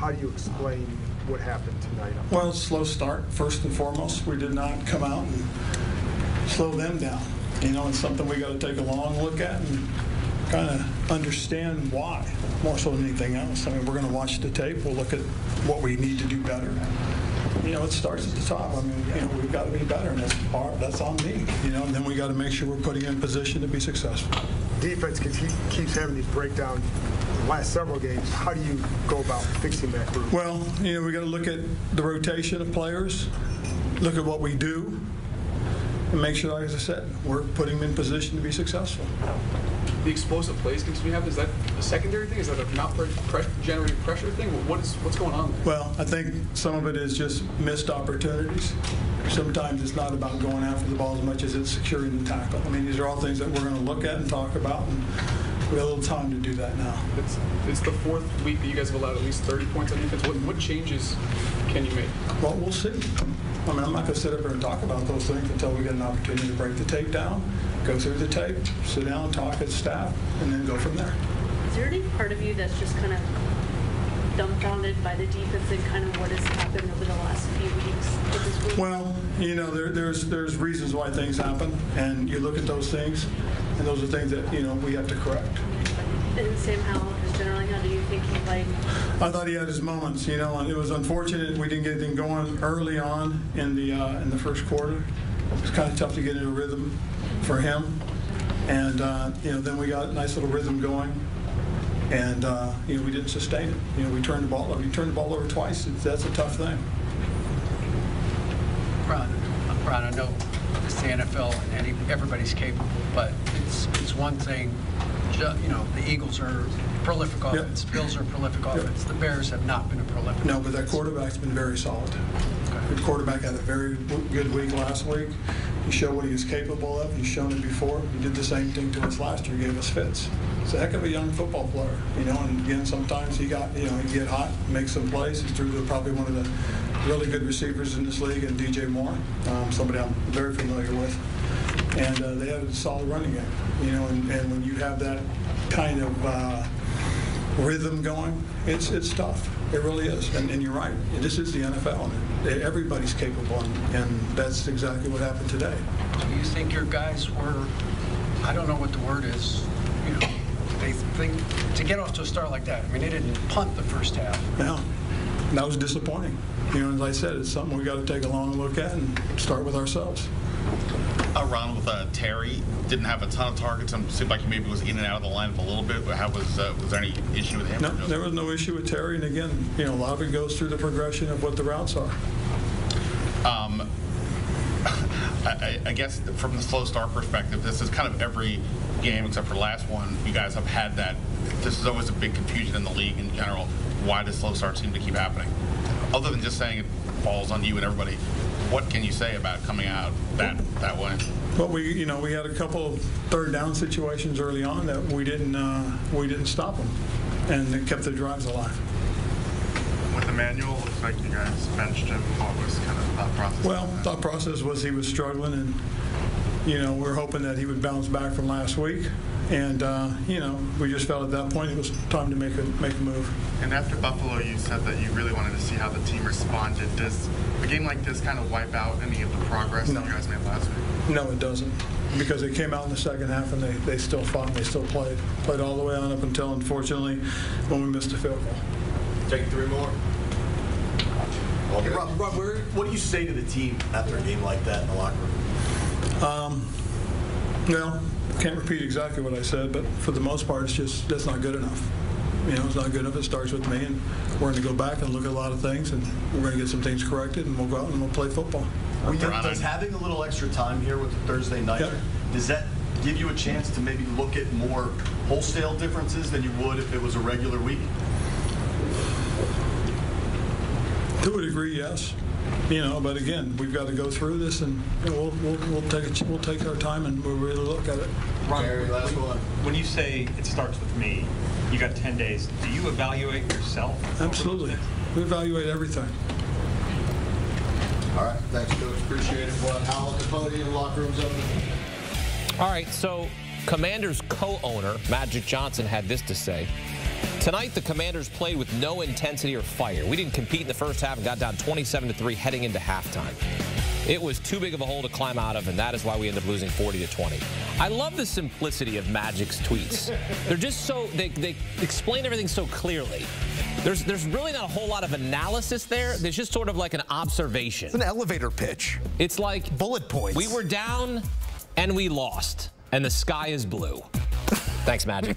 how do you explain what happened tonight? Well, slow start, first and foremost. We did not come out and slow them down. You know, it's something we got to take a long look at and kind of understand why, more so than anything else. I mean, we're going to watch the tape. We'll look at what we need to do better. You know, it starts at the top. I mean, you know, we've got to be better, and that's on me. You know, and then we got to make sure we're putting in position to be successful. Defense keeps having these breakdowns the last several games. How do you go about fixing that group? Well, you know, we got to look at the rotation of players, look at what we do, and make sure, like I said, we're putting them in position to be successful. The explosive plays continue to happen. Is that a secondary thing? Is that a not generating pressure thing? What's going on there? Well, I think some of it is just missed opportunities. Sometimes it's not about going after the ball as much as it's securing the tackle. I mean, these are all things that we're going to look at and talk about, and we have a little time to do that now. It's the fourth week that you guys have allowed at least 30 points on defense. What changes can you make? Well, we'll see. I mean, I'm not going to sit up here and talk about those things until we get an opportunity to break the tape down, go through the tape, sit down, talk as staff, and then go from there. Is there any part of you that's just kind of dumbfounded by the defense and kind of what has happened over the last few weeks with this group? Well, you know, there's reasons why things happen, and you look at those things, and those are things that, you know, we have to correct. And Sam Howell, generally, how do you think he played? I thought he had his moments, you know, and it was unfortunate we didn't get anything going early on in the first quarter. It was kind of tough to get in a rhythm for him, and you know, then we got a nice little rhythm going, and you know, we didn't sustain it. You know, we turned the ball over. You turned the ball over twice. That's a tough thing. Ron, I know it's the NFL and everybody's capable, but it's one thing. You know, the Eagles are prolific offense. Yep. Bills are prolific offense. Yep. The Bears have not been a prolific No, but that quarterback's been very solid. Okay. The quarterback had a very good week last week. He showed what he was capable of. He's shown it before. He did the same thing to us last year. He gave us fits. He's a heck of a young football player, you know. And again, sometimes he get hot, make some plays. He's through to probably one of the really good receivers in this league, and DJ Moore, somebody I'm very familiar with. And they had a solid running game, you know. And when you have that kind of rhythm going, it's tough. It really is. And you're right. This is the NFL. Everybody's capable, and that's exactly what happened today. Do you think your guys were, I don't know what the word is, you know, they think to get off to a start like that? I mean, they didn't punt the first half. No, that was disappointing. You know, as I said, it's something we got to take a long look at and start with ourselves. Ron, with Terry, didn't have a ton of targets, and seemed like he maybe was in and out of the lineup a little bit. How was there any issue with him? No, there was no issue with Terry. And again, you know, a lot of it goes through the progression of what the routes are. I guess from the slow start perspective, this is kind of every game except for the last one. You guys have had that. This is always a big confusion in the league in general. Why does slow start seem to keep happening? Other than just saying it falls on you and everybody, what can you say about coming out that way? Well, we had a couple of third down situations early on that we didn't stop them, and it kept their drives alive. With Emmanuel, looks like you guys benched him. What was kind of the thought process? Well, thought process was he was struggling, and you know, we're hoping that he would bounce back from last week. And you know, we just felt at that point it was time to make a move. And after Buffalo, you said that you really wanted to see how the team responded. Does a game like this kind of wipe out any of the progress that you guys made last week? No, it doesn't, because they came out in the second half and they still fought and they still played all the way on up until, unfortunately, when we missed a field goal. Take three more. Okay. Rob, what do you say to the team after a game like that in the locker room? Well, can't repeat exactly what I said, but for the most part, it's just that's not good enough. You know, it's not good enough. It starts with me, and we're going to go back and look at a lot of things, and we're going to get some things corrected, and we'll go out and we'll play football. Does having a little extra time here with the Thursday nighter, does that give you a chance to maybe look at more wholesale differences than you would if it was a regular week? To a degree, yes. You know, but again, we've got to go through this, and we'll take our time and we'll really look at it. Ron, last one. When you say it starts with me, you got 10 days. Do you evaluate yourself? Absolutely. We evaluate everything. All right. Thanks, Coach. Appreciate it. We'll have Howell at the podium, locker room's open. All right. So, Commanders co-owner Magic Johnson had this to say. Tonight, the Commanders played with no intensity or fire. We didn't compete in the first half and got down 27-3 heading into halftime. It was too big of a hole to climb out of, and that is why we ended up losing 40-20. I love the simplicity of Magic's tweets. They're just so, they explain everything so clearly. There's really not a whole lot of analysis there. There's just sort of like an observation. It's an elevator pitch. It's like bullet points. We were down and we lost, and the sky is blue. Thanks, Magic.